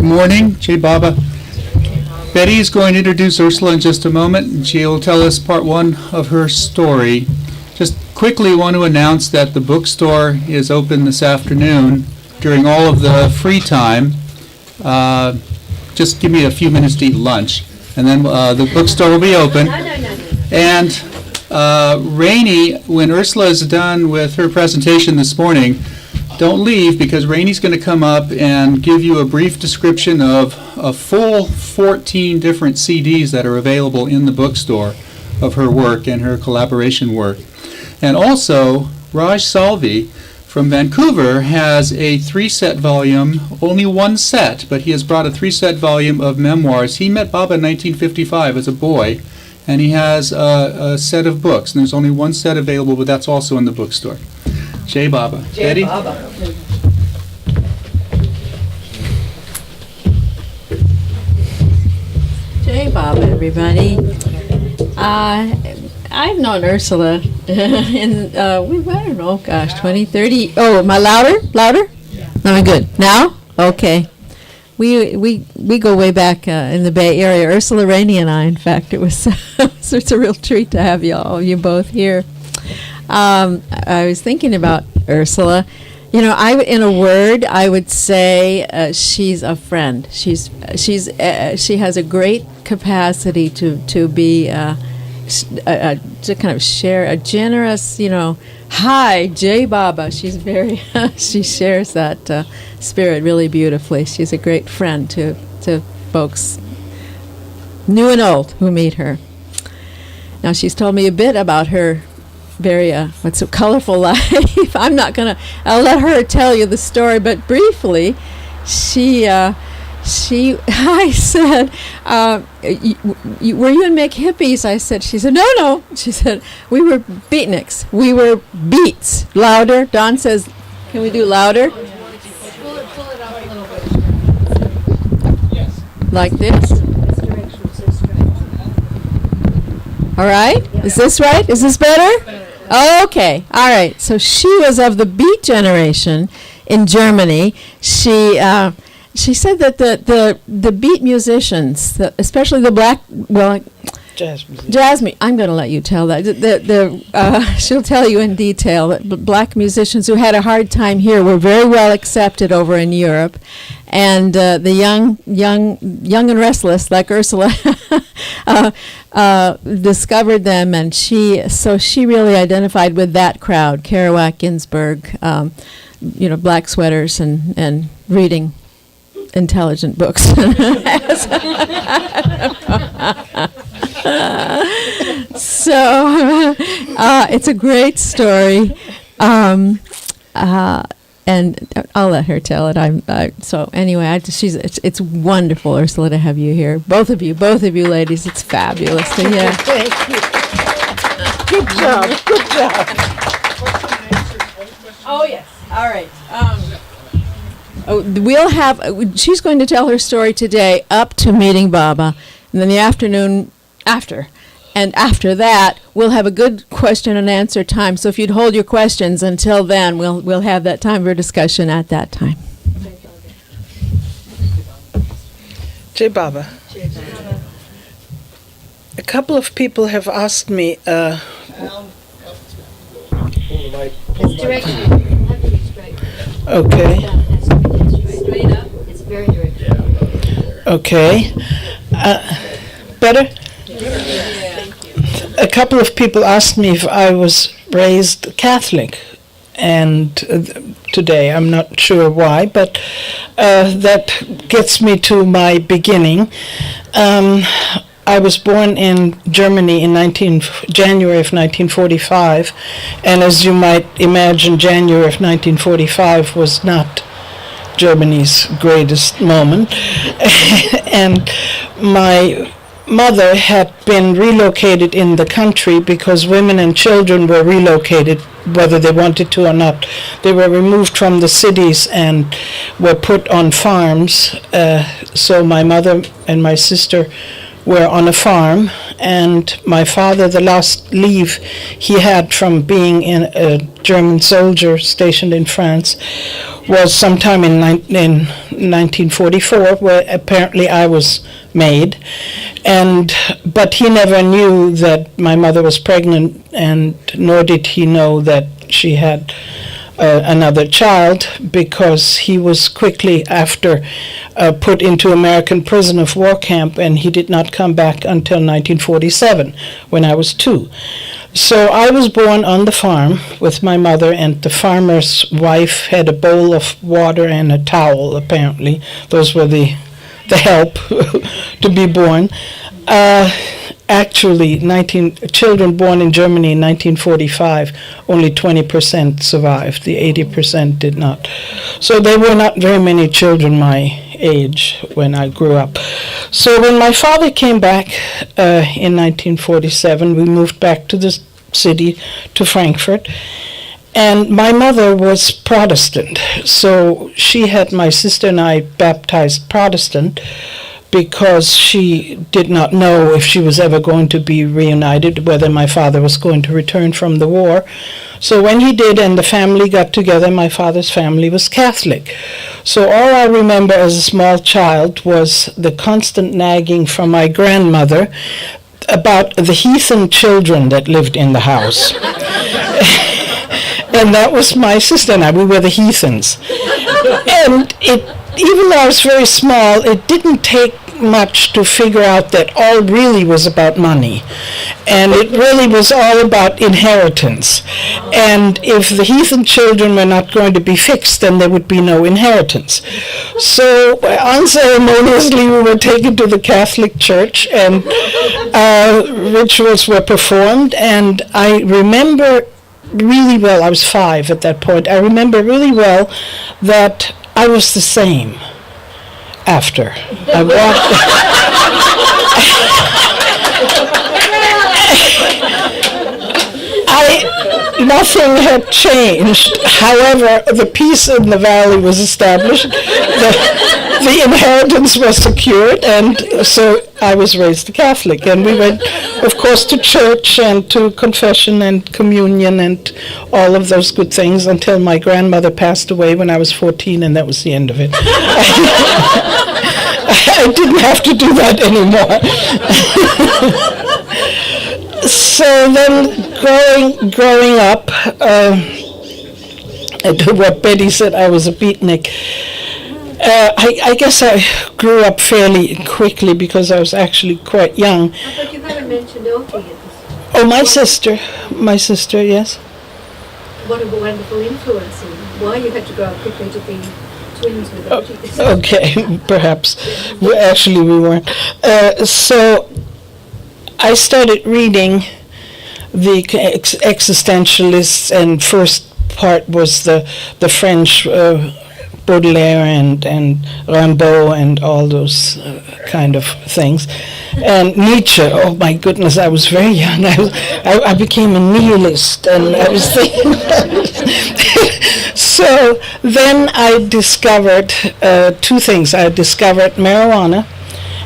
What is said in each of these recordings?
morning, Jay Baba. Betty is going to introduce Ursula in just a moment, and she will tell us part one of her story. Just quickly want to announce that the bookstore is open this afternoon during all of the free time. Just give me a few minutes to eat lunch, and then the bookstore will be open. And Rainey, when Ursula is done with her presentation this morning, don't leave, because Rainey's going to come up and give you a brief description of a full 14 different CDs that are available in the bookstore of her work and her collaboration work. And also, Raj Salvi from Vancouver has a 3-set volume, only one set, but he has brought a 3-set volume of memoirs. He met Baba in 1955 as a boy, and he has a set of books. And there's only one set available, but that's also in the bookstore. Jay Baba. Jay Betty? Baba. Jay Baba, everybody. I've known Ursula in, I don't know, gosh, 20, 30. Oh, am I louder? Louder? Am I good? Now? Okay. We go way back in the Bay Area. Ursula, Rainey, and I, in fact. It's a real treat to have you both here. I was thinking about Ursula. You know, in a word, I would say she's a friend. She has a great capacity to be to kind of share a generous, hi, Jay Baba. She's very she shares that spirit really beautifully. She's a great friend to folks, new and old, who meet her. Now, she's told me a bit about her very what's a colorful life. I'll let her tell you the story, but briefly, I said, were you and Mick hippies? She said, no. She said, we were beatniks. We were beats. Louder. Don says, can we do louder? Pull it up a little bit. Yes. Like this? All right? Is this right? Is this better? Okay. All right. So she was of the Beat generation in Germany. She said that the Beat musicians, especially the black, jazz music. I'm going to let you tell that. She'll tell you in detail that black musicians who had a hard time here were very well accepted over in Europe, and the young and restless, like Ursula, discovered them, and she really identified with that crowd. Kerouac, Ginsberg, black sweaters and reading intelligent books. So it's a great story, and I'll let her tell it. So anyway, it's wonderful, Ursula, to have you here. Both of you ladies. It's fabulous to hear. Thank you. Good job. Oh yes. All right. She's going to tell her story today up to meeting Baba, and then the afternoon after. And after that, we'll have a good question and answer time. So if you'd hold your questions until then, we'll have that time for discussion at that time. Jay Baba. A couple of people have asked me. It's direction. Have to be straight. Okay. Straight up. It's very direct. Okay. Better? A couple of people asked me if I was raised Catholic, and today I'm not sure why, but that gets me to my beginning. I was born in Germany in January of 1945, and as you might imagine, January of 1945 was not Germany's greatest moment. And my mother had been relocated in the country because women and children were relocated, whether they wanted to or not. They were removed from the cities and were put on farms. So my mother and my sister were on a farm, and my father, the last leave he had from being a German soldier stationed in France was sometime in 1944, where apparently I was made, but he never knew that my mother was pregnant, and nor did he know that she had another child, because he was quickly after put into American prison of war camp, and he did not come back until 1947, when I was 2. So I was born on the farm with my mother, and the farmer's wife had a bowl of water and a towel, apparently. Those were the help to be born. Actually, children born in Germany in 1945, only 20% survived. The 80% did not. So there were not very many children my age when I grew up. So when my father came back in 1947, we moved back to the city, to Frankfurt. And my mother was Protestant, so she had my sister and I baptized Protestant, because she did not know if she was ever going to be reunited, whether my father was going to return from the war. So when he did and the family got together, my father's family was Catholic. So all I remember as a small child was the constant nagging from my grandmother about the heathen children that lived in the house. And that was my sister and I. We were the heathens. And even though I was very small, it didn't take much to figure out that all really was about money. And it really was all about inheritance. And if the heathen children were not going to be fixed, then there would be no inheritance. So unceremoniously, we were taken to the Catholic Church, and rituals were performed. And I remember really well, I was 5 at that point, I remember really well that I was the same after. I walked. Nothing had changed. However, the peace in the valley was established. The inheritance was secured, and so I was raised a Catholic. And we went, of course, to church and to confession and communion and all of those good things until my grandmother passed away when I was 14, and that was the end of it. I didn't have to do that anymore. So then, growing up, to what Betty said, I was a beatnik. I guess I grew up fairly quickly because I was actually quite young. But you haven't mentioned Elfie yet. Oh, my sister, yes. What a wonderful influence, and why you had to grow up quickly to be twins with Elfie. Okay, perhaps. We weren't. So I started reading the existentialists, and first part was the French Baudelaire and Rimbaud and all those kind of things. And Nietzsche, oh my goodness, I was very young. I became a nihilist, and I was thinking. So then I discovered 2 things. I discovered marijuana,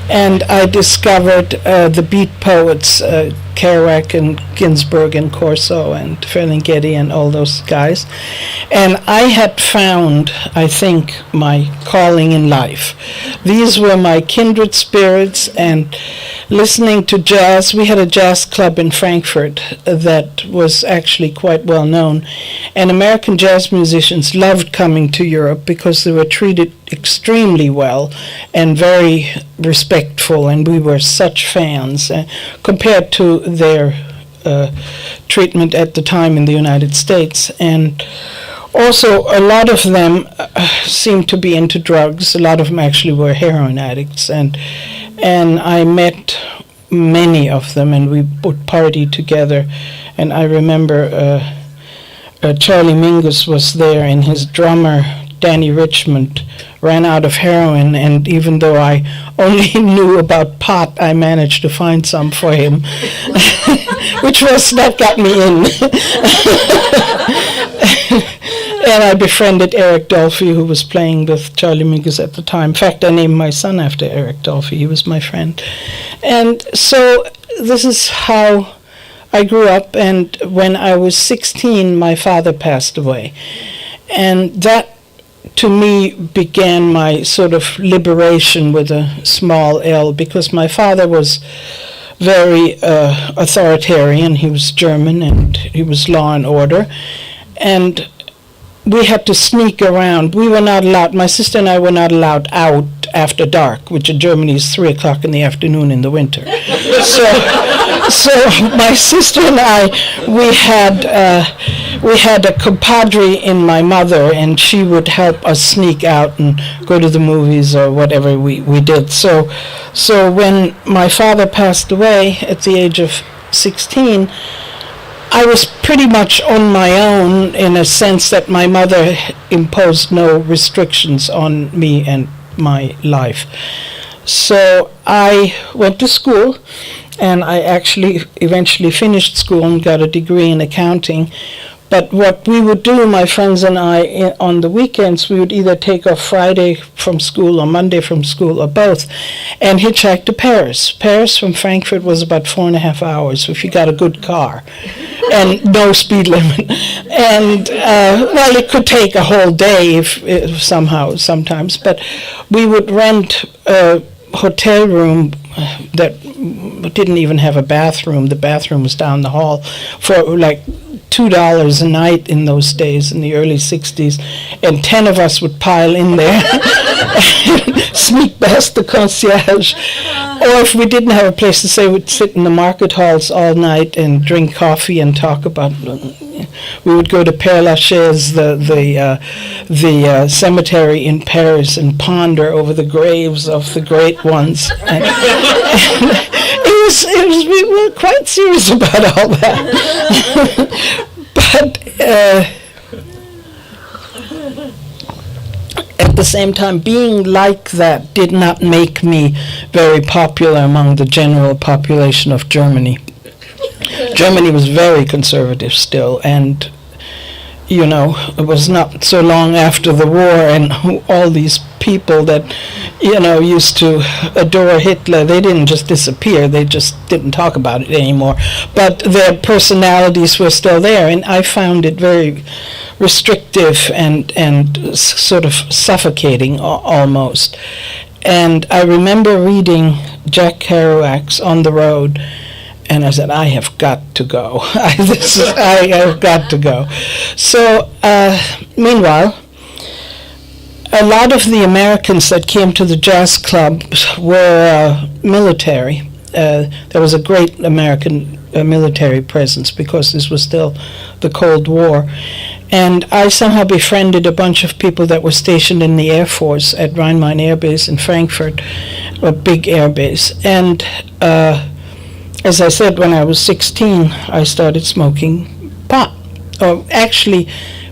and I discovered the beat poets, Kerouac and Ginsberg and Corso and Ferlinghetti and all those guys. And I had found, I think, my calling in life. These were my kindred spirits, and listening to jazz. We had a jazz club in Frankfurt that was actually quite well known, and American jazz musicians loved coming to Europe because they were treated extremely well and very respectful, and we were such fans compared to their treatment at the time in the United States. And also, a lot of them seemed to be into drugs. A lot of them actually were heroin addicts, and I met many of them, and we would party together. And I remember Charlie Mingus was there, and his drummer Danny Richmond ran out of heroin, and even though I only knew about pot, I managed to find some for him, that got me in. And I befriended Eric Dolphy, who was playing with Charlie Mingus at the time. In fact, I named my son after Eric Dolphy. He was my friend. And so this is how I grew up, and when I was 16, my father passed away. And that to me, began my sort of liberation with a small L, because my father was very authoritarian. He was German, and he was law and order. And we had to sneak around. We were not allowed, my sister and I were not allowed out after dark, which in Germany is 3 o'clock in the afternoon in the winter. So my sister and I, we had a compadre in my mother, and she would help us sneak out and go to the movies or whatever we did. So when my father passed away at the age of 16, I was pretty much on my own, in a sense that my mother imposed no restrictions on me and my life. So I went to school, and I actually eventually finished school and got a degree in accounting. But what we would do, my friends and I, on the weekends, we would either take off Friday from school or Monday from school or both, and hitchhike to Paris. Paris from Frankfurt was about 4.5 hours if you got a good car and no speed limit. And, well, it could take a whole day if somehow, sometimes. But we would rent a hotel room that didn't even have a bathroom. The bathroom was down the hall for like $2 a night in those days, in the early 60s, and 10 of us would pile in there and sneak past the concierge. Or if we didn't have a place to stay, we'd sit in the market halls all night and drink coffee and talk about. We would go to Père Lachaise, the cemetery in Paris, and ponder over the graves of the great ones. And we were quite serious about all that. But at the same time, being like that did not make me very popular among the general population of Germany. Germany was very conservative still, and you know, it was not so long after the war, and all these people that, you know, used to adore Hitler, they didn't just disappear, they just didn't talk about it anymore. But their personalities were still there, and I found it very restrictive and sort of suffocating almost. And I remember reading Jack Kerouac's On the Road, and I said, I have got to go. I have got to go. So, meanwhile, a lot of the Americans that came to the jazz club were military. There was a great American military presence because this was still the Cold War. And I somehow befriended a bunch of people that were stationed in the Air Force at Rhein-Main Air Base in Frankfurt, a big air base. And as I said, when I was 16, I started smoking pot. Or actually,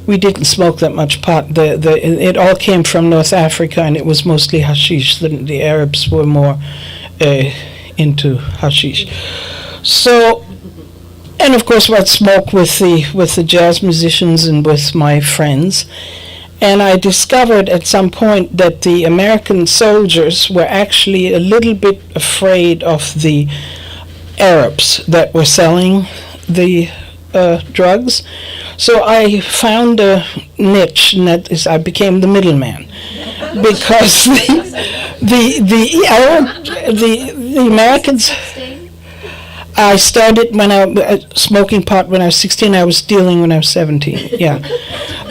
we didn't smoke that much pot. It all came from North Africa, and it was mostly hashish. The Arabs were more into hashish. So, and of course, I'd smoke with the jazz musicians and with my friends. And I discovered at some point that the American soldiers were actually a little bit afraid of the Arabs that were selling the drugs. So I found a niche, and that is I became the middleman, because the Americans. I started when smoking pot when I was 16. I was dealing when I was 17. Yeah.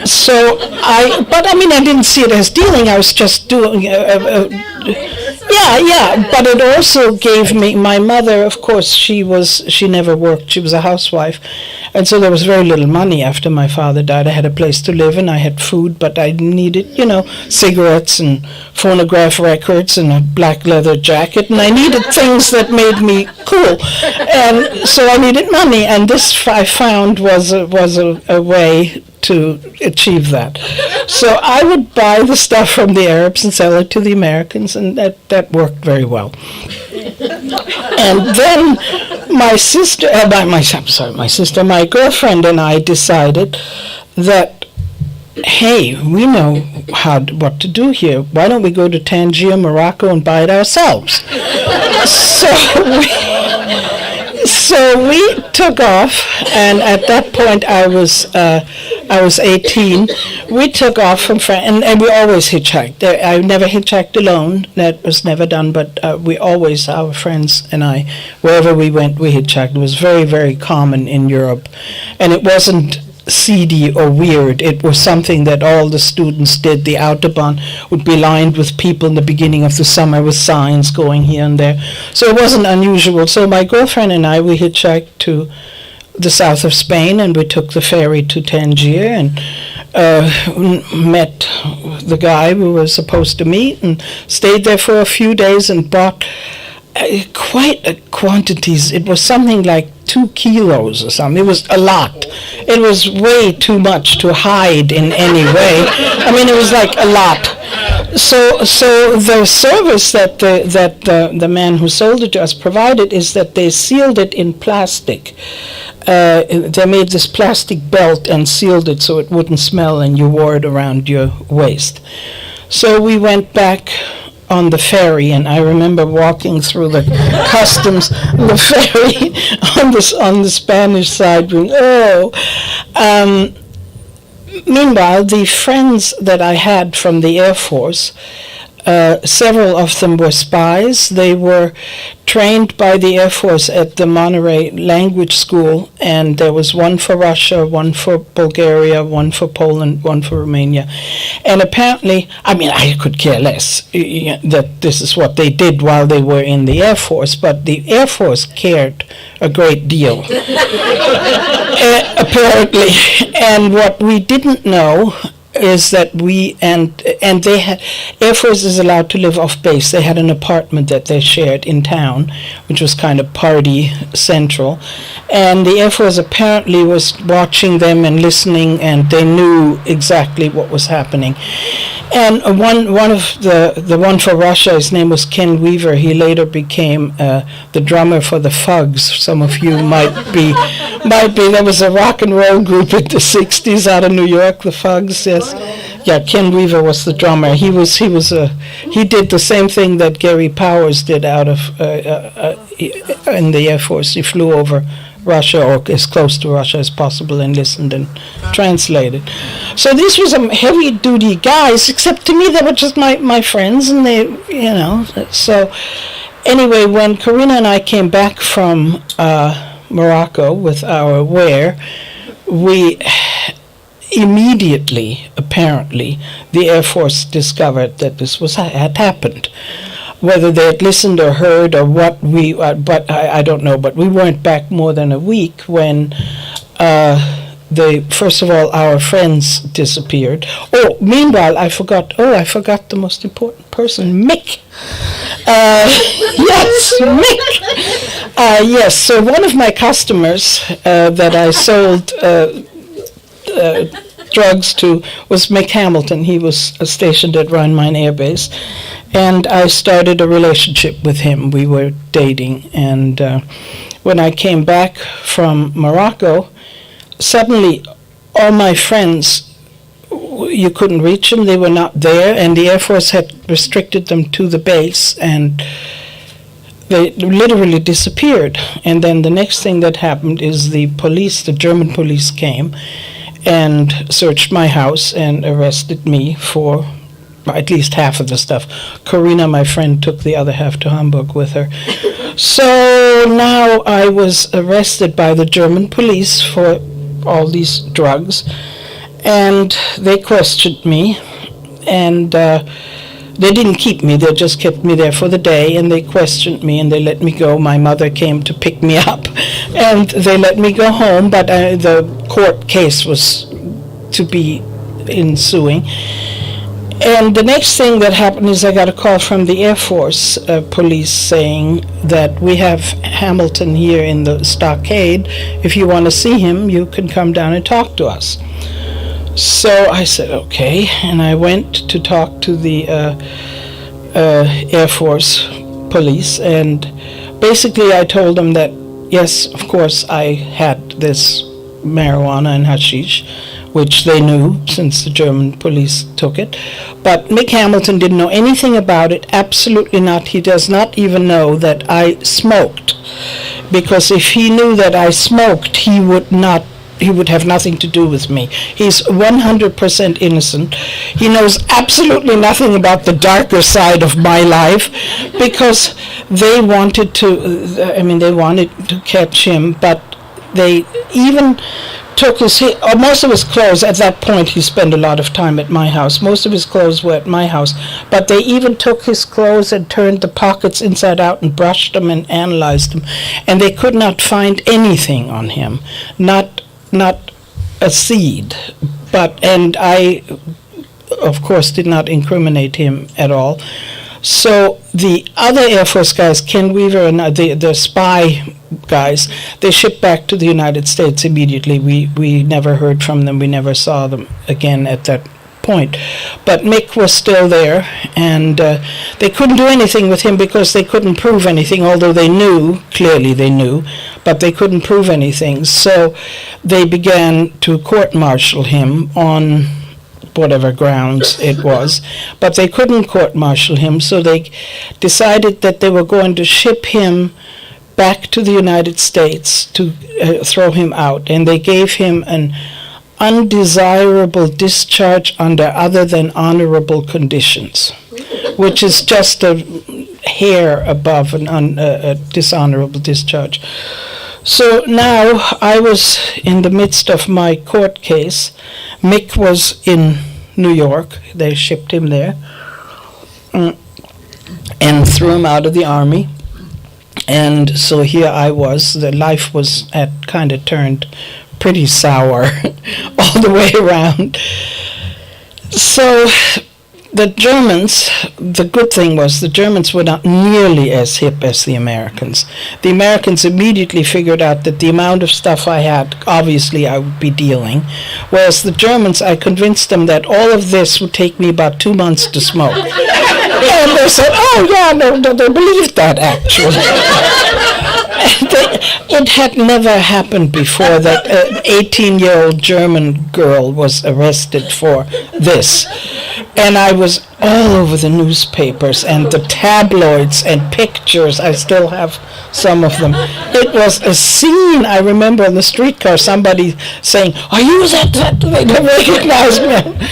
So but I mean, I didn't see it as dealing. I was just doing. Yeah. But it also gave me, my mother, of course, she never worked. She was a housewife, and so there was very little money after my father died. I had a place to live and I had food, but I needed, cigarettes and phonograph records and a black leather jacket, and I needed things that made me cool, and so I needed money, and this I found was a way to achieve that. So I would buy the stuff from the Arabs and sell it to the Americans, and that worked very well. And then my girlfriend and I decided that, hey, we know what to do here. Why don't we go to So we took off, and at that point I was 18. We took off from France, and we always hitchhiked. I never hitchhiked alone. That was never done, but we always, our friends and I, wherever we went, we hitchhiked. It was very, very common in Europe, and it wasn't seedy or weird. It was something that all the students did. The Autobahn would be lined with people in the beginning of the summer with signs going here and there. So it wasn't unusual. So my girlfriend and I, we hitchhiked to the south of Spain, and we took the ferry to Tangier and met the guy we were supposed to meet and stayed there for a few days and bought quite quantities. It was something like 2 kilos or something. It was a lot. It was way too much to hide in any way. I mean, it was like a lot. So the service that the man who sold it to us provided is that they sealed it in plastic. They made this plastic belt and sealed it so it wouldn't smell, and you wore it around your waist. So we went back on the ferry, and I remember walking through the customs on the ferry on the Spanish side, going, oh. Meanwhile, the friends that I had from the Air Force, several of them were spies. They were trained by the Air Force at the Monterey Language School, and there was one for Russia, one for Bulgaria, one for Poland, one for Romania. And apparently, I mean, I could care less that this is what they did while they were in the Air Force, but the Air Force cared a great deal, apparently. And what we didn't know is that and they had, Air Force is allowed to live off base. They had an apartment that they shared in town, which was kind of party central, and the Air Force apparently was watching them and listening, and they knew exactly what was happening. And one of the one for Russia, his name was Ken Weaver. He later became the drummer for the Fugs. Some of you might be. There was a rock and roll group in the '60s out of New York, the Fugs. Yes, yeah. Ken Weaver was the drummer. He did the same thing that Gary Powers did out of in the Air Force. He flew over Russia, or as close to Russia as possible, and listened and translated. So these were some heavy-duty guys, except to me they were just my friends, and they, So anyway, when Karina and I came back from Morocco with our ware, we immediately, apparently, the Air Force discovered that this had happened. Whether they had listened or heard or what, but I don't know. But we weren't back more than a week when first of all, our friends disappeared. Oh, meanwhile, I forgot the most important person, Mick. Yes, Mick. Yes, so one of my customers that I sold drugs to was Mick Hamilton. He was stationed at Rhein-Main Air Base, and I started a relationship with him. We were dating, and when I came back from Morocco, suddenly all my friends, you couldn't reach them. They were not there, and the Air Force had restricted them to the base, and they literally disappeared. And then the next thing that happened is the German police came and searched my house and arrested me for at least half of the stuff. Karina, my friend, took the other half to Hamburg with her. So now I was arrested by the German police for all these drugs, and they questioned me, and they didn't keep me. They just kept me there for the day, and they questioned me, and they let me go. My mother came to pick me up, and they let me go home, but the court case was to be ensuing. And the next thing that happened is I got a call from the Air Force police saying that we have Hamilton here in the stockade. If you want to see him, you can come down and talk to us. So I said, okay, and I went to talk to the Air Force police, and basically I told them that, yes, of course, I had this marijuana and hashish, which they knew since the German police took it. But Mick Hamilton didn't know anything about it, absolutely not. He does not even know that I smoked. because if he knew that I smoked, he would have nothing to do with me. He's 100% innocent. He knows absolutely nothing about the darker side of my life, because they wanted to catch him, but they even took most of his clothes. At that point, he spent a lot of time at my house. Most of his clothes were at my house, but they even took his clothes and turned the pockets inside out and brushed them and analyzed them, and they could not find anything on him, not a seed. And I, of course, did not incriminate him at all. So the other Air Force guys, Ken Weaver and the spy guys, they shipped back to the United States immediately. We never heard from them. We never saw them again at that point. But Mick was still there, and they couldn't do anything with him because they couldn't prove anything, although clearly they knew, but they couldn't prove anything. So they began to court-martial him on whatever grounds it was, but they couldn't court-martial him, so they decided that they were going to ship him back to the United States to throw him out, and they gave him an undesirable discharge under other than honorable conditions, which is just a hair above a dishonorable discharge. So now I was in the midst of my court case. Mick was in New York. They shipped him there and threw him out of the Army. And so here I was. The life had kind of turned pretty sour all the way around. So the Germans, the good thing was the Germans were not nearly as hip as the Americans. The Americans immediately figured out that the amount of stuff I had, obviously I would be dealing, whereas the Germans, I convinced them that all of this would take me about 2 months to smoke. And they said, oh yeah, no, they believed that actually. It had never happened before that an 18-year-old German girl was arrested for this. And I was all over the newspapers and the tabloids and pictures. I still have some of them. It was a scene. I remember on the streetcar somebody saying, are you that? They recognized me.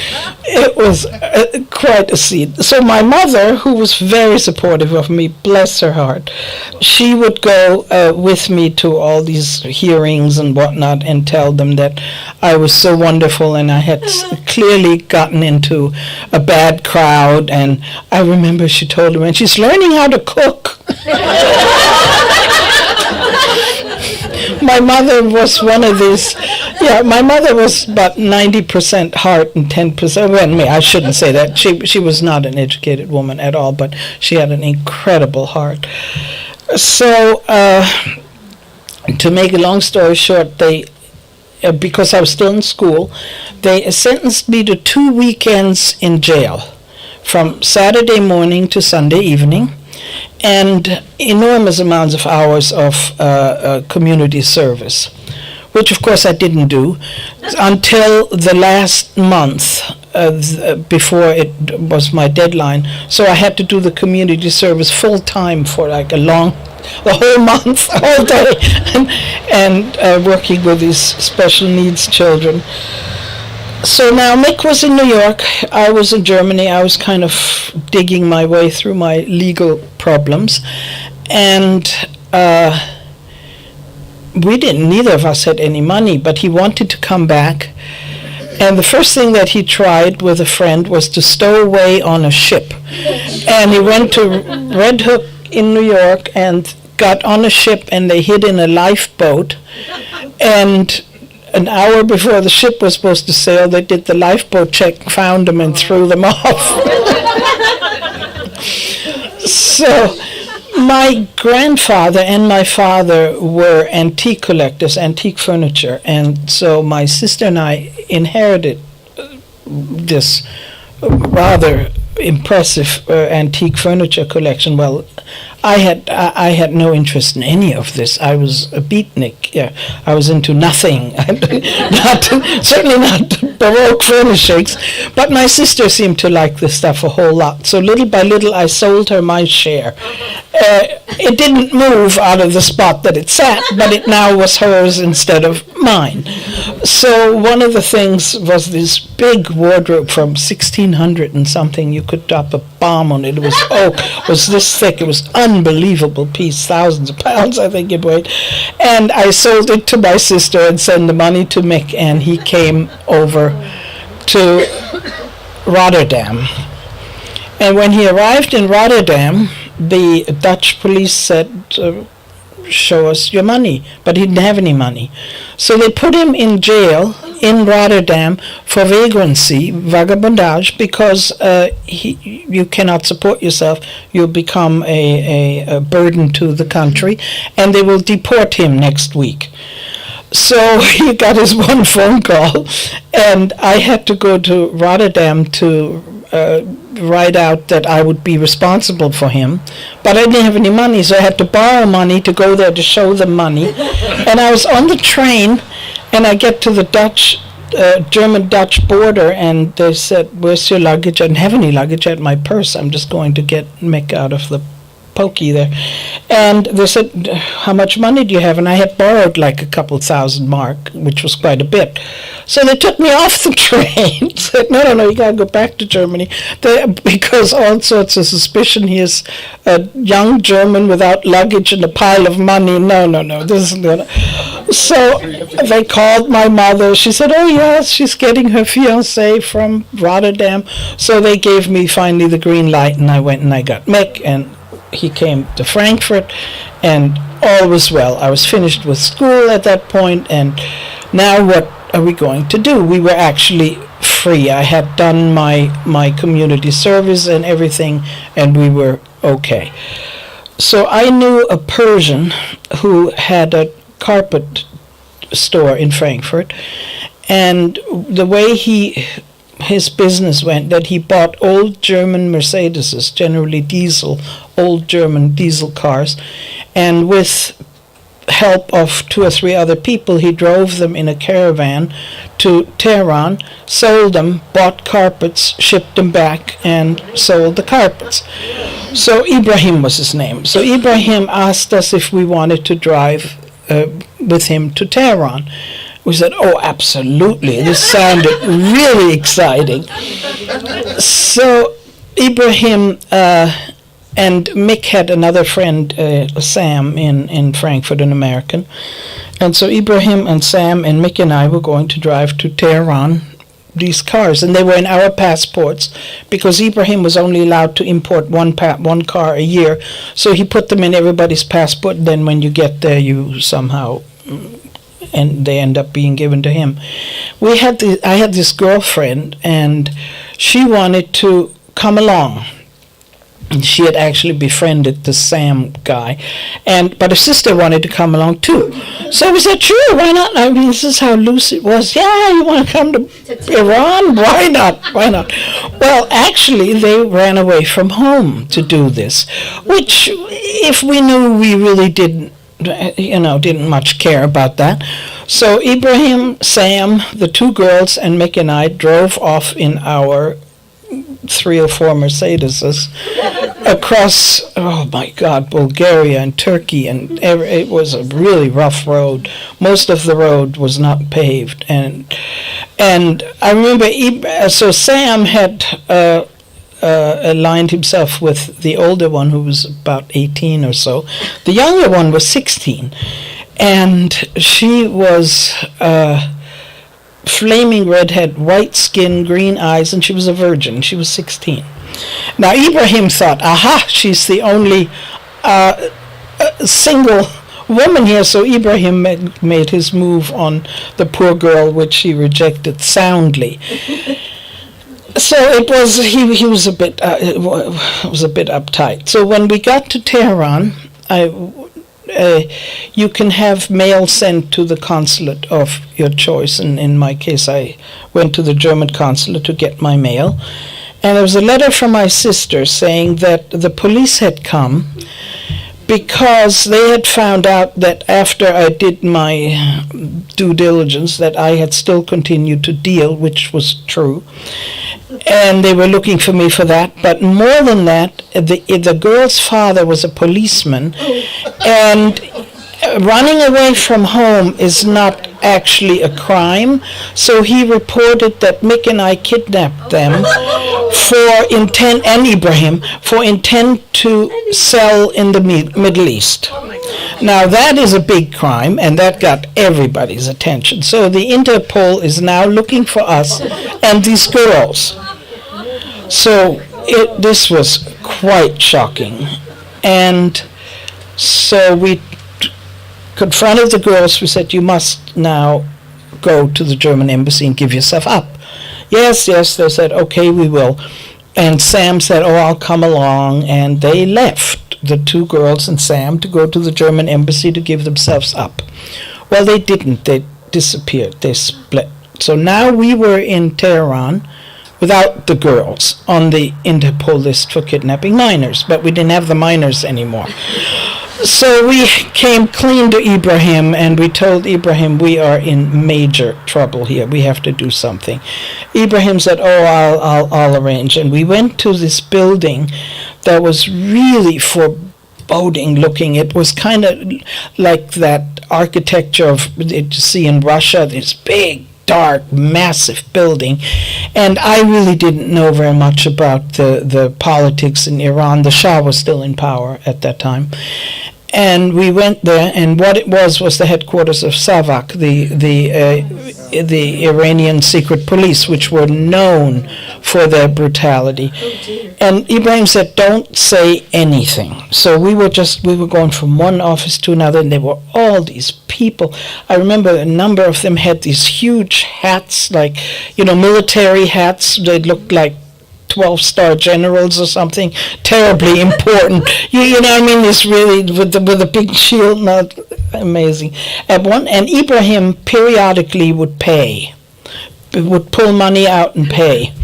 It was quite a scene. So my mother, who was very supportive of me, bless her heart, she would go with me to all these hearings and whatnot and tell them that I was so wonderful and I had clearly gotten into a bad crowd. And I remember she told them, and she's learning how to cook. My mother was one of these, my mother was about 90% heart and 10%, well, I shouldn't say that. She was not an educated woman at all, but she had an incredible heart. So, to make a long story short, because I was still in school, they sentenced me to 2 weekends in jail, from Saturday morning to Sunday evening, and enormous amounts of hours of community service, which of course I didn't do until the last month before it was my deadline. So I had to do the community service full time for like the whole month, all day, and working with these special needs children. So now Mick was in New York, I was in Germany. I was kind of digging my way through my legal problems, and neither of us had any money, but he wanted to come back. And the first thing that he tried with a friend was to stow away on a ship. And he went to Red Hook in New York and got on a ship, and they hid in a lifeboat. And an hour before the ship was supposed to sail, they did the lifeboat check, found them, and threw them off. So my grandfather and my father were antique collectors, antique furniture, and so my sister and I inherited this rather impressive antique furniture collection. Well, I had no interest in any of this. I was a beatnik. Yeah, I was into nothing. Certainly not Baroque furnishings. But my sister seemed to like this stuff a whole lot. So little by little, I sold her my share. It didn't move out of the spot that it sat, but it now was hers instead of mine. So one of the things was this big wardrobe from 1600 and something. You could drop a bomb on it. It was oak. It was this thick. It was unbelievable piece, thousands of pounds, I think it weighed. And I sold it to my sister and sent the money to Mick, and he came over to Rotterdam. And when he arrived in Rotterdam, the Dutch police said, show us your money, but he didn't have any money. So they put him in jail in Rotterdam for vagrancy, vagabondage, because you cannot support yourself. You'll become a burden to the country, and they will deport him next week. So he got his one phone call, and I had to go to Rotterdam to write out that I would be responsible for him, but I didn't have any money, so I had to borrow money to go there to show them money. And I was on the train, and I get to the German-Dutch border, and they said, "Where's your luggage?" I didn't have any luggage. I had my purse. I'm just going to get Mick out of the pokey there. And they said, "How much money do you have?" And I had borrowed like a couple thousand mark, which was quite a bit. So they took me off the train, said, no, you got to go back to Germany, because all sorts of suspicion. He is a young German without luggage and a pile of money. No, this is not. So they called my mother. She said, "Oh, yes, she's getting her fiancé from Rotterdam." So they gave me finally the green light, and I went and I got Mick, and he came to Frankfurt, and all was well. I was finished with school at that point, and now what are we going to do? We were actually free. I had done my community service and everything, and we were okay. So I knew a Persian who had a carpet store in Frankfurt, and the way his business went, that he bought old German Mercedeses, generally old German diesel cars, and with help of 2 or 3 other people, he drove them in a caravan to Tehran, sold them, bought carpets, shipped them back, and sold the carpets. So Ibrahim was his name. So Ibrahim asked us if we wanted to drive with him to Tehran. We said, "Oh, absolutely. This sounded really exciting." So Ibrahim and Mick had another friend, Sam, in Frankfurt, an American. And so Ibrahim and Sam and Mick and I were going to drive to Tehran, these cars. And they were in our passports, because Ibrahim was only allowed to import one car a year. So he put them in everybody's passport. Then when you get there, you somehow... and they end up being given to him. I had this girlfriend, and she wanted to come along. And she had actually befriended the Sam guy, but her sister wanted to come along too. So we said, "Sure, why not? I mean, this is how loose it was. Yeah, you want to come to Iran? Why not? Why not?" Well, actually, they ran away from home to do this, which, if we knew, we really didn't much care about that. So Ibrahim, Sam, the 2 girls, and Mick and I drove off in our 3 or 4 Mercedeses across, oh my God, Bulgaria and Turkey, and it was a really rough road. Most of the road was not paved, and I remember, so Sam had aligned himself with the older one, who was about 18 or so. The younger one was 16, and she was flaming redhead, white skin, green eyes, and she was a virgin. She was 16. Now Ibrahim thought, aha, she's the only single woman here. So Ibrahim made his move on the poor girl, which she rejected soundly. So it was he was a bit uptight. So when we got to Tehran, you can have mail sent to the consulate of your choice, and in my case I went to the German consulate to get my mail, And there was a letter from my sister saying that the police had come because they had found out that after I did my due diligence that I had still continued to deal, which was true. And they were looking for me for that. But more than that, the girl's father was a policeman, and running away from home is not actually a crime. So he reported that Mick and I kidnapped them and Ibrahim, for intent to sell in the Middle East. Now that is a big crime, and that got everybody's attention. So the Interpol is now looking for us and these girls. So this was quite shocking. And so we confronted the girls. We said, you must now go to the German embassy and give yourself up. Yes, they said, okay, we will. And Sam said, oh, I'll come along. And they left, the two girls and Sam, to go to the German embassy to give themselves up. Well, they didn't. They disappeared. They split. So now we were in Tehran without the girls on the Interpol list for kidnapping minors, but we didn't have the minors anymore. So we came clean to Ibrahim, and we told Ibrahim, we are in major trouble here. We have to do something. Ibrahim said, oh, I'll arrange. And we went to this building that was really foreboding looking. It was kind of like that architecture that you see in Russia, this big, dark, massive building. And I really didn't know very much about the politics in Iran. The Shah was still in power at that time. And we went there, and what it was the headquarters of Savak, the Iranian secret police, which were known for their brutality. And Ibrahim said, don't say anything. So we were going from one office to another, and there were all these people. I remember a number of them had these huge hats, like, military hats. They looked like 12-star generals or something, terribly important. You know what I mean? This really, with a big shield, not amazing. And Ibrahim periodically would pay, would pull money out and pay.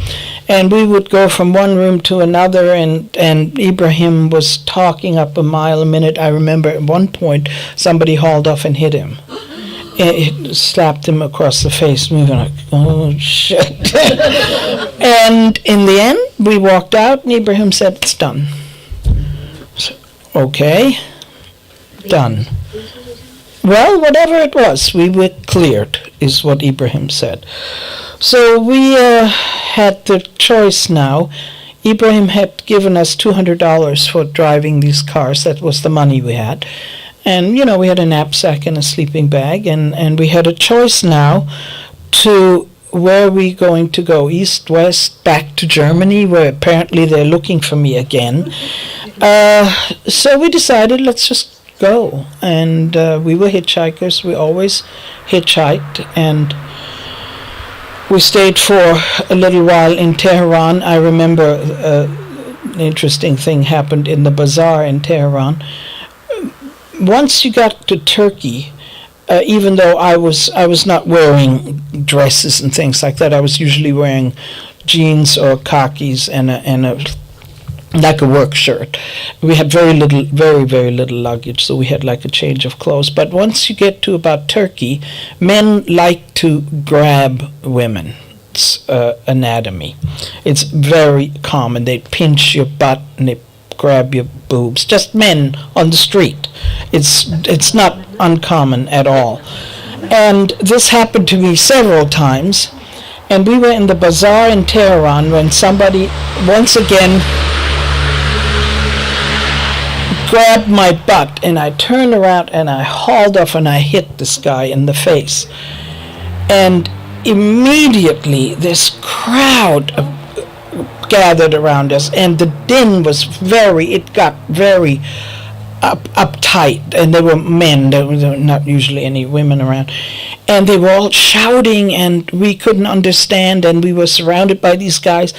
And we would go from one room to another, and Ibrahim was talking up a mile a minute. I remember at one point somebody hauled off and hit him. It slapped him across the face, and we were like, oh, shit. And in the end, we walked out, and Ibrahim said, it's done. So, okay, done. Well, whatever it was, we were cleared, is what Ibrahim said. So we had the choice now. Ibrahim had given us $200 for driving these cars. That was the money we had. And, we had a knapsack and a sleeping bag, and we had a choice now to where we going to go, east, west, back to Germany, where apparently they're looking for me again. So we decided, let's just go. And we were hitchhikers. We always hitchhiked, and we stayed for a little while in Tehran. I remember an interesting thing happened in the bazaar in Tehran. Once you got to Turkey, even though I was not wearing dresses and things like that, I was usually wearing jeans or khakis and a like a work shirt. We had very little luggage, so we had like a change of clothes. But once you get to about Turkey, men like to grab women's anatomy. It's very common. They pinch your butt and they grab your boobs. Just men on the street. It's not uncommon at all. And this happened to me several times. And we were in the bazaar in Tehran when somebody once again grabbed my butt, and I turned around and I hauled off and I hit this guy in the face. And immediately this crowd gathered around us, and the din was it got very uptight, and there were men, there were not usually any women around, and they were all shouting, and we couldn't understand, and we were surrounded by these guys,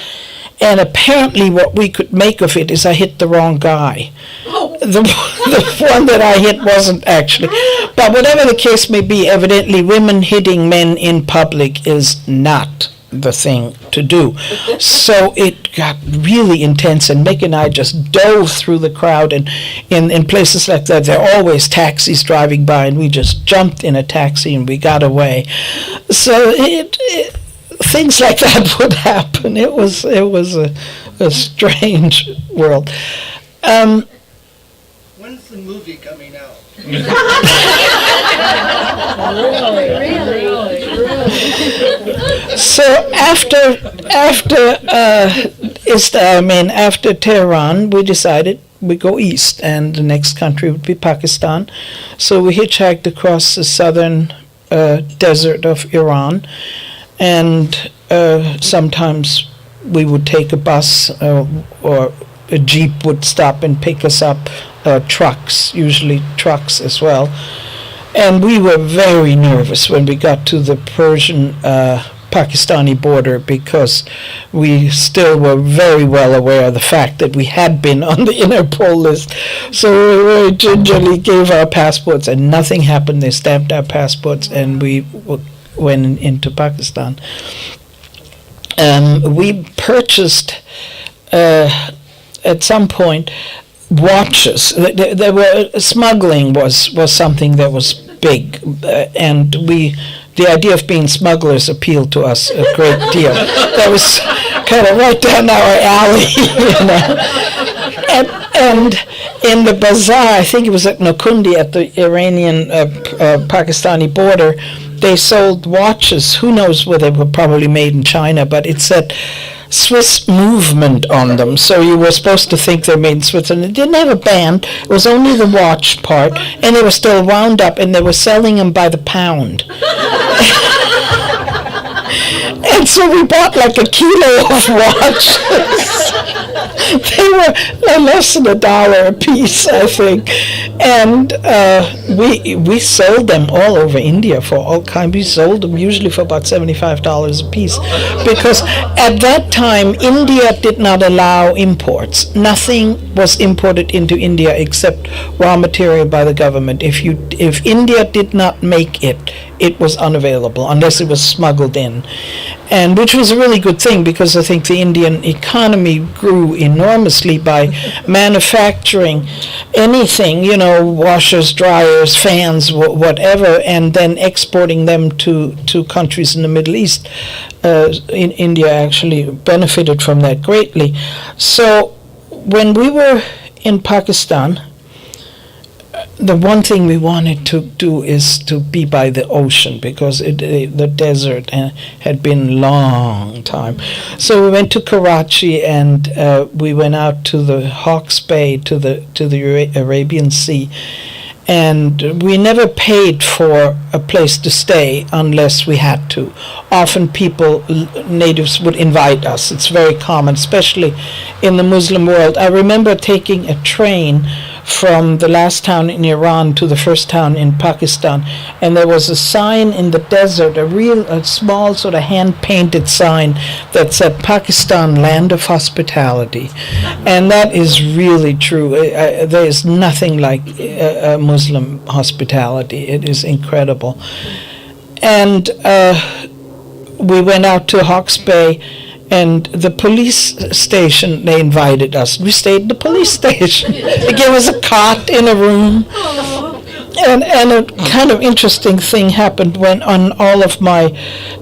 and apparently what we could make of it is I hit the wrong guy. The one that I hit wasn't actually. But whatever the case may be, evidently women hitting men in public is not the thing to do. So it got really intense, and Mick and I just dove through the crowd, and in places like that, there are always taxis driving by, and we just jumped in a taxi and we got away. So things like that would happen. It was a strange world. When's the movie coming out? So after Tehran, we decided we go east, and the next country would be Pakistan. So we hitchhiked across the southern desert of Iran, and sometimes we would take a bus or a jeep would stop and pick us up, trucks, usually trucks as well. And we were very nervous when we got to the Persian Pakistani border, because we still were very well aware of the fact that we had been on the Interpol list. So we very gingerly gave our passports, and nothing happened. They stamped our passports, and we went into Pakistan. We purchased at some point watches. There were smuggling was something that was big, and the idea of being smugglers appealed to us a great deal. That was kind of right down our alley, you know. And in the bazaar, I think it was at Nokundi at the Iranian Pakistani border, they sold watches. Who knows whether they were probably made in China, but it said Swiss movement on them, so you were supposed to think they're made in Switzerland. It didn't have a band, it was only the watch part, and they were still wound up, and they were selling them by the pound. And so we bought like a kilo of watches. They were less than $1 a piece, I think. And we sold them all over India for all kinds. We sold them usually for about $75 a piece, because at that time India did not allow imports. Nothing was imported into India except raw material by the government. If India did not make it, it was unavailable unless it was smuggled in, and which was a really good thing, because I think the Indian economy grew enormously by manufacturing anything, you know, washers, dryers, fans, whatever, and then exporting them to countries in the Middle East. In India actually benefited from that greatly. So when we were in Pakistan, the one thing we wanted to do is to be by the ocean, because the desert had been a long time. So we went to Karachi, and we went out to the Hawke's Bay, to the Arabian Sea, and we never paid for a place to stay unless we had to. Often natives would invite us. It's very common, especially in the Muslim world. I remember taking a train from the last town in Iran to the first town in Pakistan, and there was a sign in the desert, a small sort of hand-painted sign that said Pakistan, land of hospitality. And that is really true. There is nothing like Muslim hospitality. It is incredible. And we went out to Hawke's Bay, and the police station, they invited us. We stayed at the police station. They gave us a cot in a room. And a kind of interesting thing happened when on all of my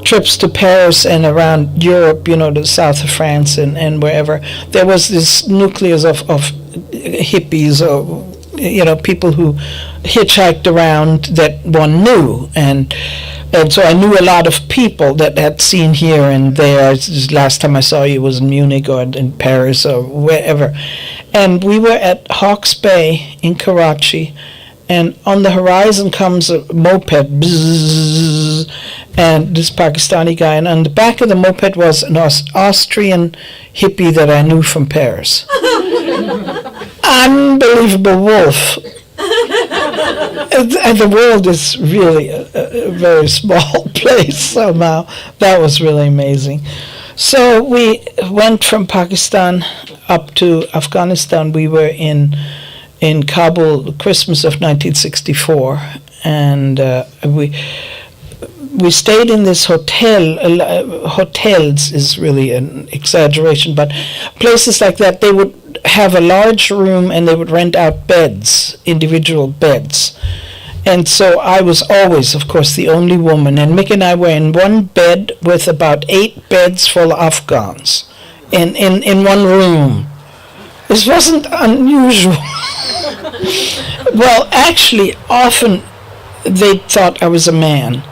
trips to Paris and around Europe, you know, the south of France and wherever, there was this nucleus of hippies, or, you know, people who hitchhiked around that one knew. And so I knew a lot of people that had seen here and there. Last time I saw you was in Munich or in Paris or wherever. And we were at Hawke's Bay in Karachi, and on the horizon comes a moped, bzzz, and this Pakistani guy, and on the back of the moped was an Austrian hippie that I knew from Paris. Unbelievable wolf. And the world is really a very small place somehow. That was really amazing. So we went from Pakistan up to Afghanistan. We were in Kabul, Christmas of 1964, and we stayed in this hotel. Hotels is really an exaggeration, but places like that, they would have a large room and they would rent out beds, individual beds. And so I was always, of course, the only woman. And Mick and I were in one bed with about 8 beds full of Afghans in one room. This wasn't unusual. Well, actually, often they thought I was a man,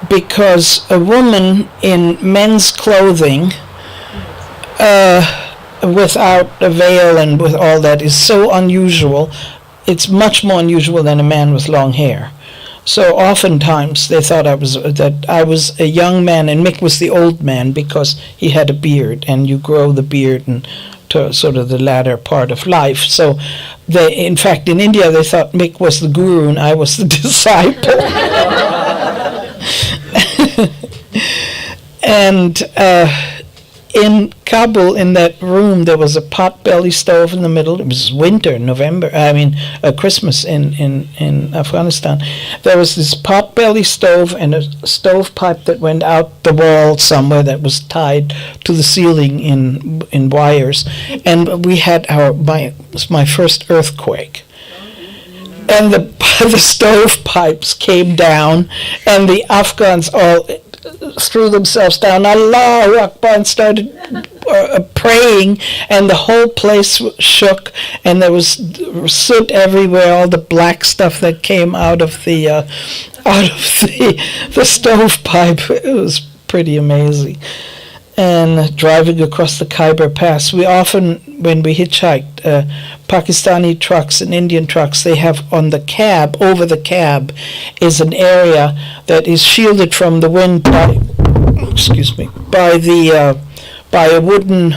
because a woman in men's clothing, without a veil and with all that, is so unusual. It's much more unusual than a man with long hair. So oftentimes they thought that I was a young man, and Mick was the old man because he had a beard, and you grow the beard and to sort of the latter part of life. So in fact, in India, they thought Mick was the guru and I was the disciple. And in Kabul, in that room, there was a pot-belly stove in the middle. It was winter, Christmas in Afghanistan. There was this pot-belly stove and a stovepipe that went out the wall somewhere that was tied to the ceiling in wires. And we had my first earthquake. And the stovepipes came down, and the Afghans all threw themselves down, Allahu Akbar, and started praying, and the whole place shook, and there was soot everywhere, all the black stuff that came out of the stovepipe. It was pretty amazing. And driving across the Khyber Pass, we often, when we hitchhiked, Pakistani trucks and Indian trucks, they have on the cab, over the cab, is an area that is shielded from the wind by a wooden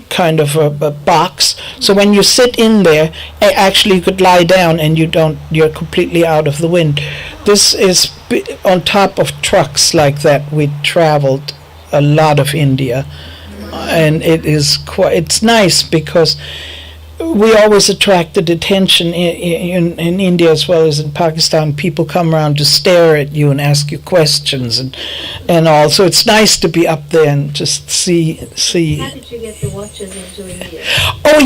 kind of a box. So when you sit in there, actually you could lie down and you're completely out of the wind. This is on top of trucks like that. We traveled a lot of India, and it's nice because we always attracted attention in India as well as in Pakistan. People come around to stare at you and ask you questions and all. So it's nice to be up there and just see. How did you get the watches into India? Oh,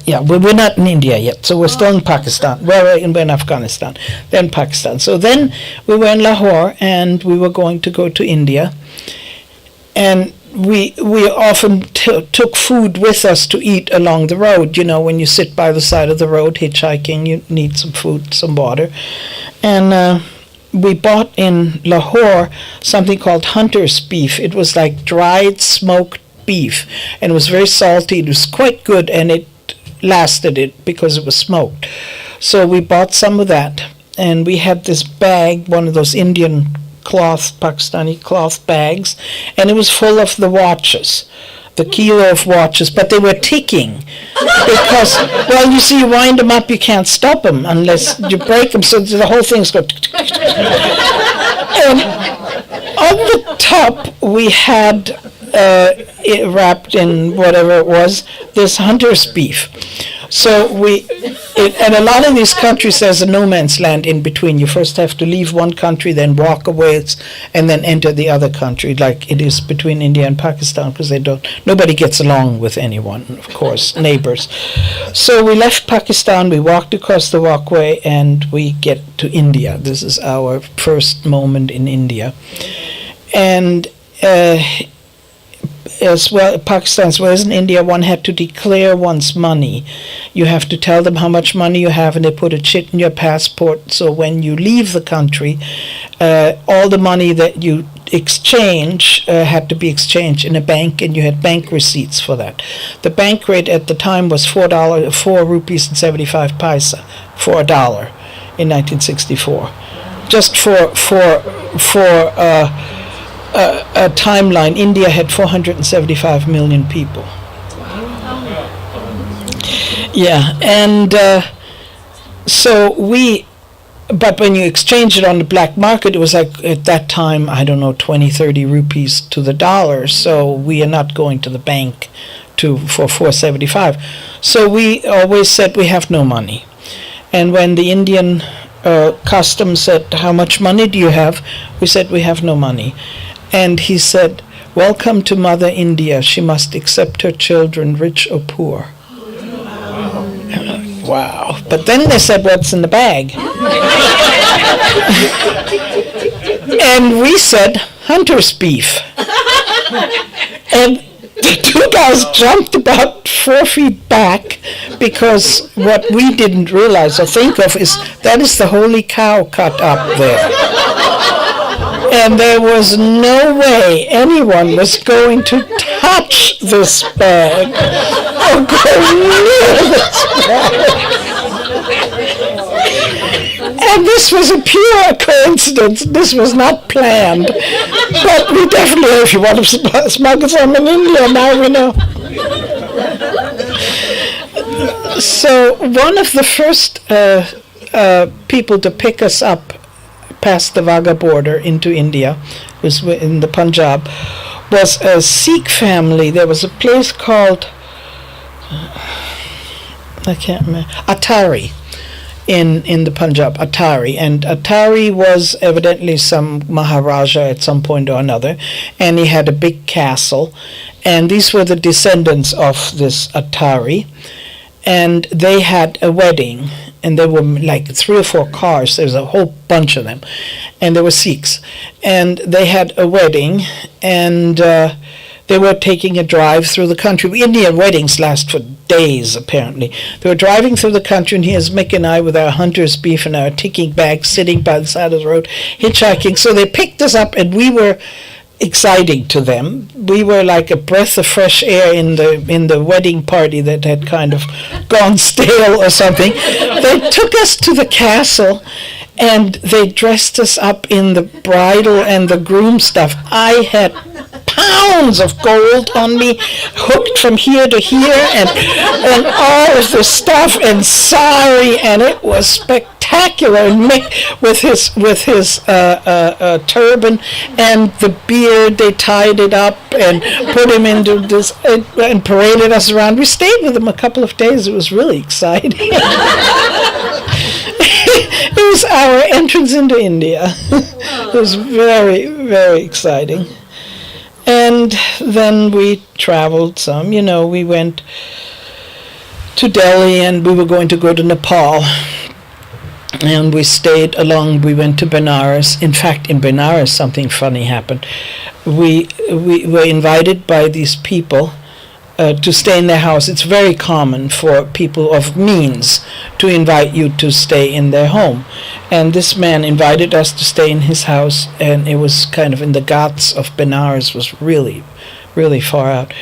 yeah. We're not in India yet, so we're still in Pakistan. We're in Afghanistan, then Pakistan. So then we were in Lahore, and we were going to go to India. And we often took food with us to eat along the road. You know, when you sit by the side of the road hitchhiking, you need some food, some water. And we bought in Lahore something called hunter's beef. It was like dried smoked beef, and it was very salty. It was quite good, and it lasted it because it was smoked. So we bought some of that, and we had this bag, one of those Indian Pakistani cloth bags, and it was full of the watches, the kilo of watches, but they were ticking because, well, you see, you wind them up, you can't stop them unless you break them, so the whole thing's going. And on the top, we had it wrapped in whatever it was, this hunter's beef. So and a lot of these countries, there's a no man's land in between. You first have to leave one country, then walk away, and then enter the other country, like it is between India and Pakistan, because nobody gets along with anyone, of course, neighbors. So we left Pakistan, we walked across the walkway, and we get to India. This is our first moment in India. And as well, Pakistan as well as in India, one had to declare one's money. You have to tell them how much money you have, and they put a chit in your passport. So when you leave the country, all the money that you exchange had to be exchanged in a bank, and you had bank receipts for that. The bank rate at the time was $4 rupees and 75 paisa for $1 in 1964. Just for a timeline, India had 475 million people. Yeah, and but when you exchange it on the black market, it was like, at that time, I don't know, 20, 30 rupees to the dollar, so we are not going to the bank for 475. So we always said we have no money. And when the Indian customs said, "How much money do you have?" We said, "We have no money." And he said, "Welcome to Mother India. She must accept her children, rich or poor." Wow. But then they said, "What's in the bag?" And we said, "Hunter's beef." And the two guys jumped about 4 feet back, because what we didn't realize or think of is that is the holy cow cut up there. And there was no way anyone was going to touch this bag or go near this bag. And this was a pure coincidence. This was not planned. But we definitely, if you want to smuggle some in India, now we know. So one of the first people to pick us up past the Wagah border into India, was in the Punjab, was a Sikh family. There was a place called, I can't remember, Atari. In the Punjab, Atari. And Atari was evidently some Maharaja at some point or another, and he had a big castle, and these were the descendants of this Atari, and they had a wedding, and there were like 3 or 4 cars, there was a whole bunch of them, and there were Sikhs, and they had a wedding, and they were taking a drive through the country. Indian weddings last for days, apparently. They were driving through the country, and here's Mick and I with our hunter's beef and our ticking bags sitting by the side of the road, hitchhiking. So they picked us up, and we were exciting to them. We were like a breath of fresh air in the wedding party that had kind of gone stale or something. They took us to the castle, and they dressed us up in the bridal and the groom stuff. I had pounds of gold on me, hooked from here to here, and all of the stuff, and sari, and it was spectacular. And Mick with his turban and the beard, they tied it up and put him into this and paraded us around. We stayed with him a couple of days. It was really exciting. It was our entrance into India. It was very, very exciting. And then we traveled some. We went to Delhi, and we were going to go to Nepal. And we stayed along. We went to Benares. In fact, in Benares, something funny happened. We were invited by these people to stay in their house. It's very common for people of means to invite you to stay in their home. And this man invited us to stay in his house, and it was kind of in the Ghats of Benares, was really, really far out.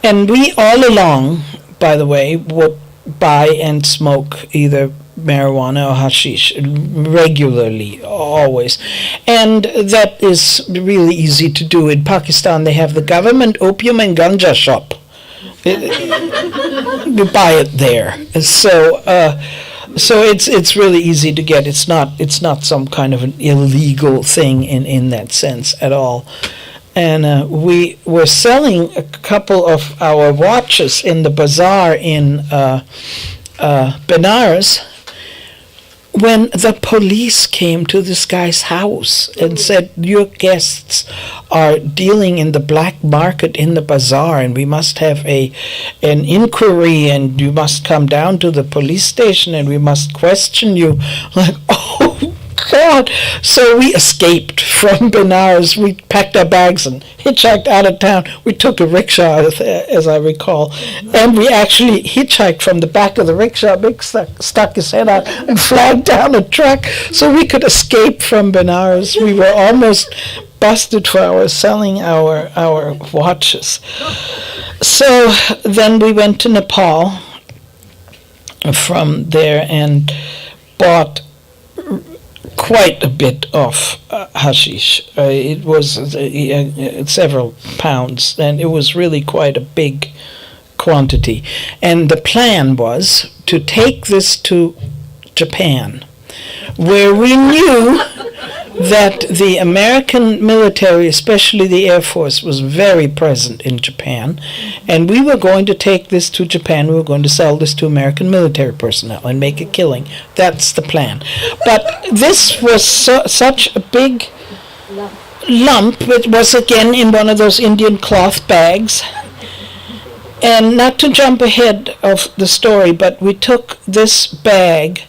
And we all along, by the way, would buy and smoke either marijuana or hashish regularly, always. And that is really easy to do. In Pakistan, they have the government opium and ganja shop. You buy it there. So it's really easy to get. It's not some kind of an illegal thing in that sense at all. And we were selling a couple of our watches in the bazaar in Benares when the police came to this guy's house and said, "Your guests are dealing in the black market in the bazaar, and we must have an inquiry, and you must come down to the police station, and we must question you." Like, oh God! So we escaped from Benares. We packed our bags and hitchhiked out of town. We took a rickshaw, as I recall, and we actually hitchhiked from the back of the rickshaw. Mick stuck his head out and flagged down a truck so we could escape from Benares. We were almost busted for selling our watches. So then we went to Nepal from there and bought quite a bit of hashish. It was several pounds, and it was really quite a big quantity. And the plan was to take this to Japan, where we knew that the American military, especially the Air Force, was very present in Japan, and we were going to take this to Japan. We were going to sell this to American military personnel and make a killing. That's the plan. But this was such a big lump. It was again in one of those Indian cloth bags. And not to jump ahead of the story, but we took this bag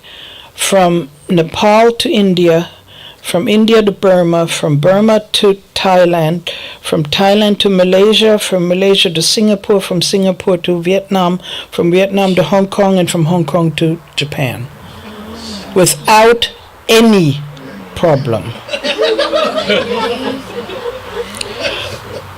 from Nepal to India, from India to Burma, from Burma to Thailand, from Thailand to Malaysia, from Malaysia to Singapore, from Singapore to Vietnam, from Vietnam to Hong Kong, and from Hong Kong to Japan, without any problem.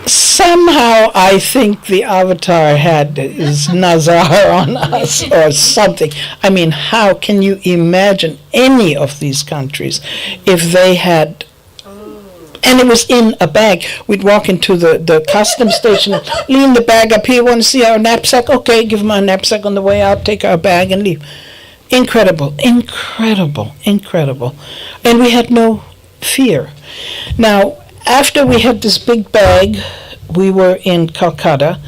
Somehow I think the Avatar had his nazar on us or something. I mean, how can you imagine any of these countries if they had... And it was in a bag. We'd walk into the customs station, lean the bag up here, want to see our knapsack? Okay, give them our knapsack on the way out, take our bag and leave. Incredible, incredible, incredible. And we had no fear. Now, after we had this big bag, we were in Calcutta.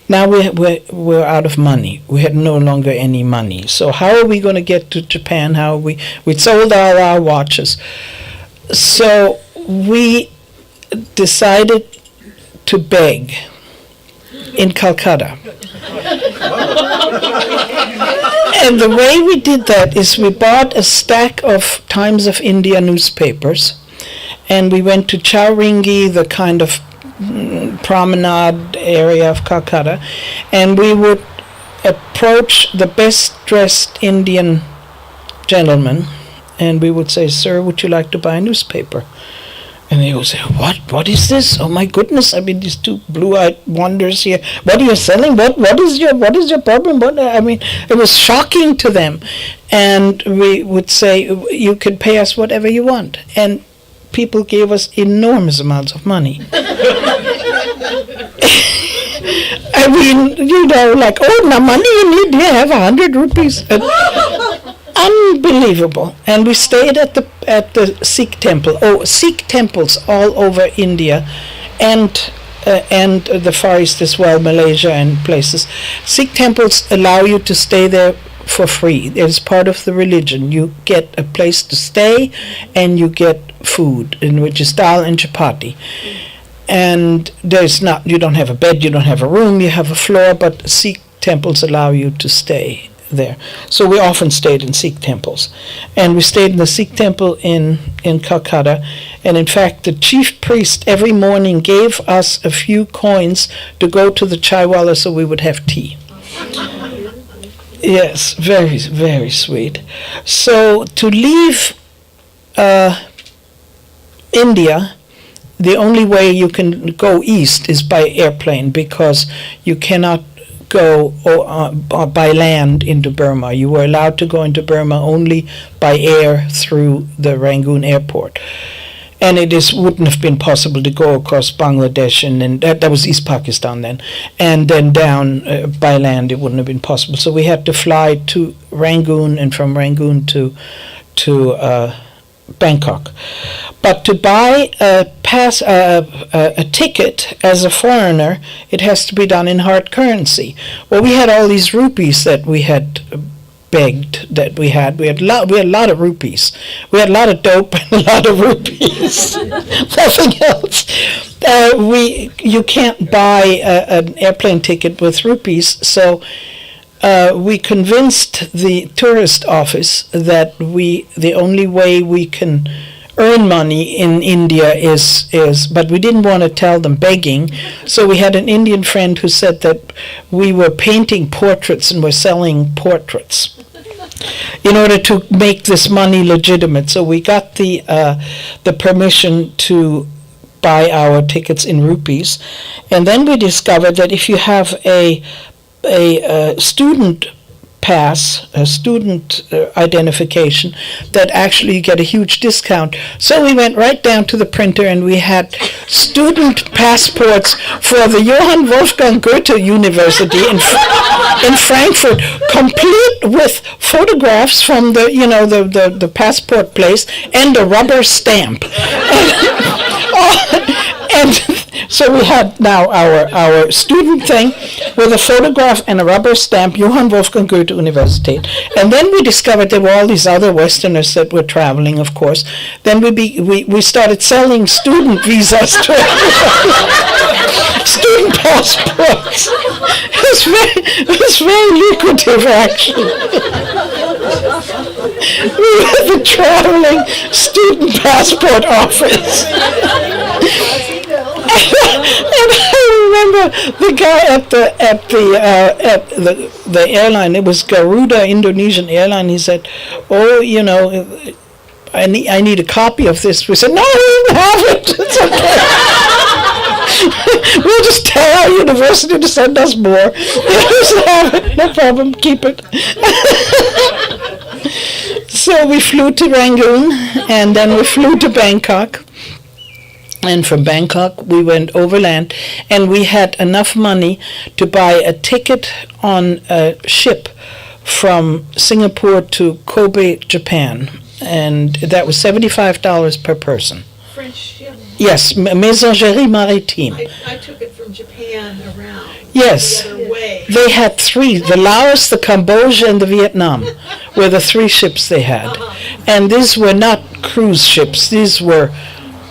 Now we're out of money. We had no longer any money. So how are we going to get to Japan? We'd sold all our watches. So we decided to beg in Calcutta. And the way we did that is we bought a stack of Times of India newspapers, and we went to Chowringhee, the kind of promenade area of Calcutta, and we would approach the best dressed Indian gentleman, and we would say, "Sir, would you like to buy a newspaper?" And they would say, What is this? Oh my goodness! I mean, these two blue-eyed wonders here. What are you selling? What is your problem? It was shocking to them, and we would say, "You can pay us whatever you want," and people gave us enormous amounts of money. I mean, now money you need, you have 100 rupees. Unbelievable. And we stayed at the Sikh temple. Oh, Sikh temples all over India, and the Far East as well, Malaysia and places. Sikh temples allow you to stay there for free. It's part of the religion. You get a place to stay, and you get food, which is dal and chapati. And you don't have a bed, you don't have a room, you have a floor, but Sikh temples allow you to stay there. So we often stayed in Sikh temples. And we stayed in the Sikh temple in Calcutta. And in fact, the chief priest every morning gave us a few coins to go to the chaiwala so we would have tea. Yes, very, very sweet. So to leave India, the only way you can go east is by airplane, because you cannot go by land into Burma. You were allowed to go into Burma only by air through the Rangoon airport. And wouldn't have been possible to go across Bangladesh, and that was East Pakistan then, and then down by land. It wouldn't have been possible. So we had to fly to Rangoon, and from Rangoon to Bangkok. But to buy a ticket as a foreigner, it has to be done in hard currency. Well, we had all these rupees that we had begged that we had. We had a lot of rupees. We had a lot of dope and a lot of rupees. Nothing else. You can't buy an airplane ticket with rupees, so we convinced the tourist office that the only way we can earn money in India is, but we didn't want to tell them begging, so we had an Indian friend who said that we were painting portraits and were selling portraits in order to make this money legitimate. So we got the permission to buy our tickets in rupees, and then we discovered that if you have a student pass, a student identification, that actually you get a huge discount. So we went right down to the printer and we had student passports for the Johann Wolfgang Goethe University in Frankfurt, complete with photographs from the passport place and a rubber stamp. And so we had now our student thing with a photograph and a rubber stamp, Johann Wolfgang Goethe Universität. And then we discovered there were all these other Westerners that were traveling, of course. Then we started selling student visas to student passports. It was very lucrative, actually. We were the traveling student passport office. And I remember the guy at the airline. It was Garuda Indonesian airline. He said, "Oh, I need a copy of this." We said, "No, we don't have it. It's okay. We'll just tell our university to send us more. Just have it. No problem. Keep it." So we flew to Rangoon, and then we flew to Bangkok. And from Bangkok, we went overland, and we had enough money to buy a ticket on a ship from Singapore to Kobe, Japan. And that was $75 per person. French ship. Yes, Messagerie Maritime. I took it from Japan around. Yes. The other way. They had three, the Laos, the Cambodia, and the Vietnam were the three ships they had. And these were not cruise ships. These were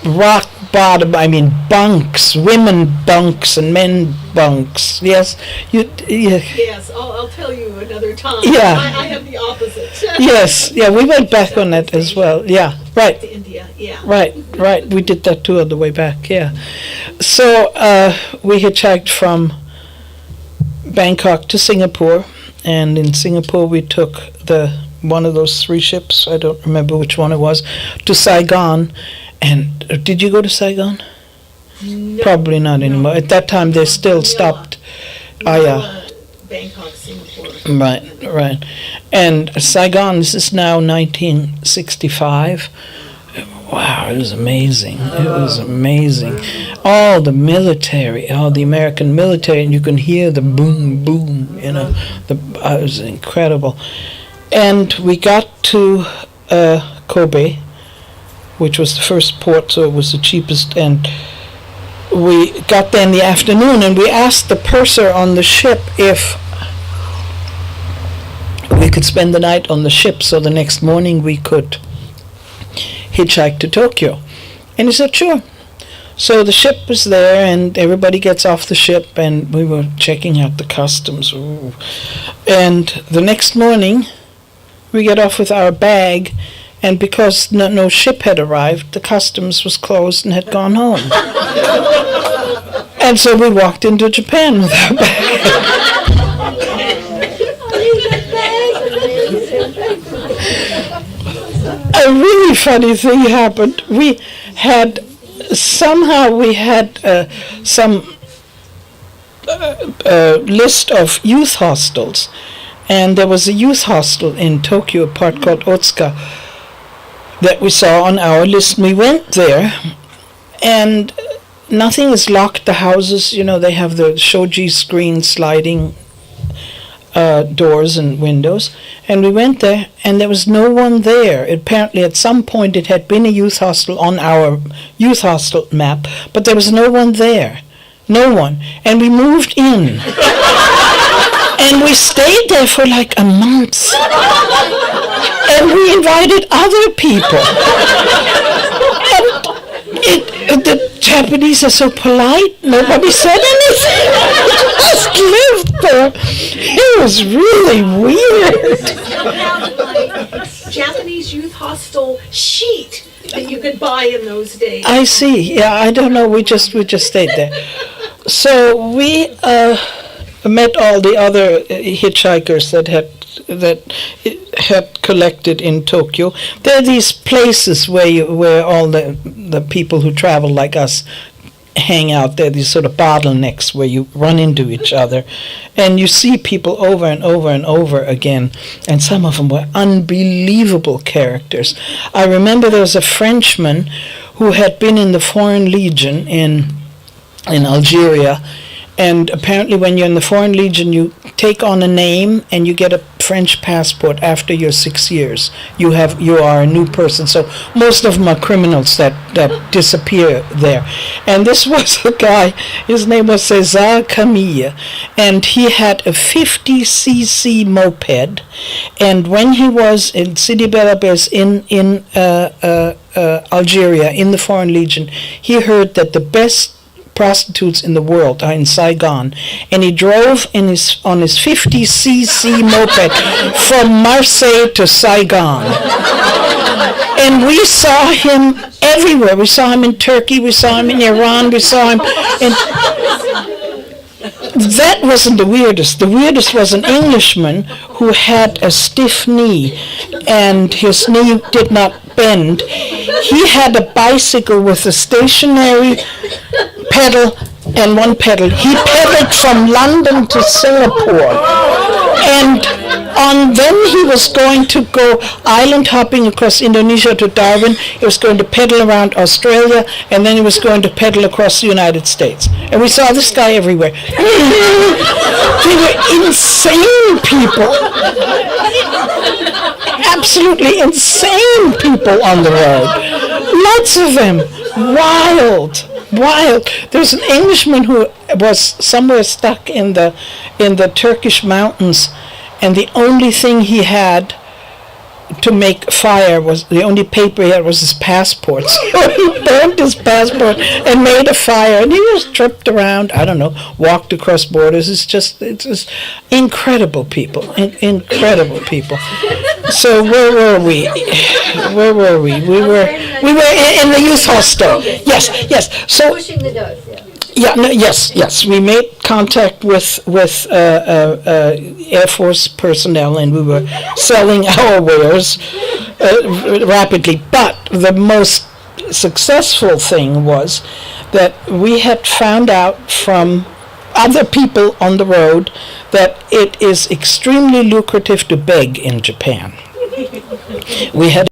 rock bottom, bunks, women bunks and men bunks. Yes, Yes, I'll tell you another time. Yeah. I have the opposite. Yes, yeah, we went back on that as well. Yeah, right, To India, yeah. right. We did that too on the way back. Yeah, so we hitchhiked from Bangkok to Singapore, and in Singapore we took one of those three ships. I don't remember which one it was, to Saigon. And did you go to Saigon? No, Probably not anymore. At that time, they still stopped. Bangkok, Singapore. Right. And Saigon, this is now 1965. Wow, it was amazing. It was amazing. All the military, all the American military, and you can hear the boom, boom, it was incredible. And we got to Kobe, which was the first port, so it was the cheapest, and we got there in the afternoon, and we asked the purser on the ship if we could spend the night on the ship, so the next morning we could hitchhike to Tokyo. And he said, sure. So the ship was there, and everybody gets off the ship, and we were checking out the customs. Ooh. And the next morning, we get off with our bag, and because no ship had arrived, the customs was closed and had gone home. And so we walked into Japan with our bag. A really funny thing happened. We had some list of youth hostels, and there was a youth hostel in Tokyo, a part called Otsuka, that we saw on our list. We went there, and nothing is locked. The houses, they have the shoji screen sliding doors and windows. And we went there, and there was no one there. Apparently, at some point, it had been a youth hostel on our youth hostel map, but there was no one there. No one. And we moved in. And we stayed there for like a month. And we invited other people. And the Japanese are so polite. Nobody said anything. We just lived there. It was really weird. Japanese youth hostel sheet that you could buy in those days. I see. Yeah, I don't know. We just stayed there. So we met all the other hitchhikers that had collected in Tokyo. There are these places where all the people who travel like us hang out. There are these sort of bottlenecks where you run into each other, and you see people over and over and over again, and some of them were unbelievable characters. I remember there was a Frenchman who had been in the Foreign Legion in Algeria, And apparently when you're in the Foreign Legion, you take on a name and you get a French passport after your 6 years. You are a new person. So most of them are criminals that disappear there. And this was a guy, his name was César Camille, and he had a 50cc moped. And when he was in Sidi Bel Abbes in Algeria, in the Foreign Legion, he heard that the best prostitutes in the world are in Saigon, and he drove on his 50cc moped from Marseille to Saigon. And we saw him everywhere. We saw him in Turkey, we saw him in Iran, we saw him in... That wasn't the weirdest. The weirdest was an Englishman who had a stiff knee, and his knee did not bend. He had a bicycle with a stationary pedal and one pedal. He pedaled from London to Singapore. And then he was going to go island hopping across Indonesia to Darwin. He was going to pedal around Australia, and then he was going to pedal across the United States. And we saw this guy everywhere. They were insane people. Absolutely insane people on the road. Lots of them. Wild. There's an Englishman who was somewhere stuck in the Turkish mountains, and the only thing he had to make fire was, the only paper he had was his passport. So he burned his passport and made a fire, and he just tripped around, I don't know, walked across borders. It's just incredible people, incredible people. So where were we? We were in the youth hostel. Yes. So Pushing the dough, yeah. yeah, no, yes. We made contact with Air Force personnel, and we were selling our wares rapidly. But the most successful thing was that we had found out from other people on the road that it is extremely lucrative to beg in Japan. We had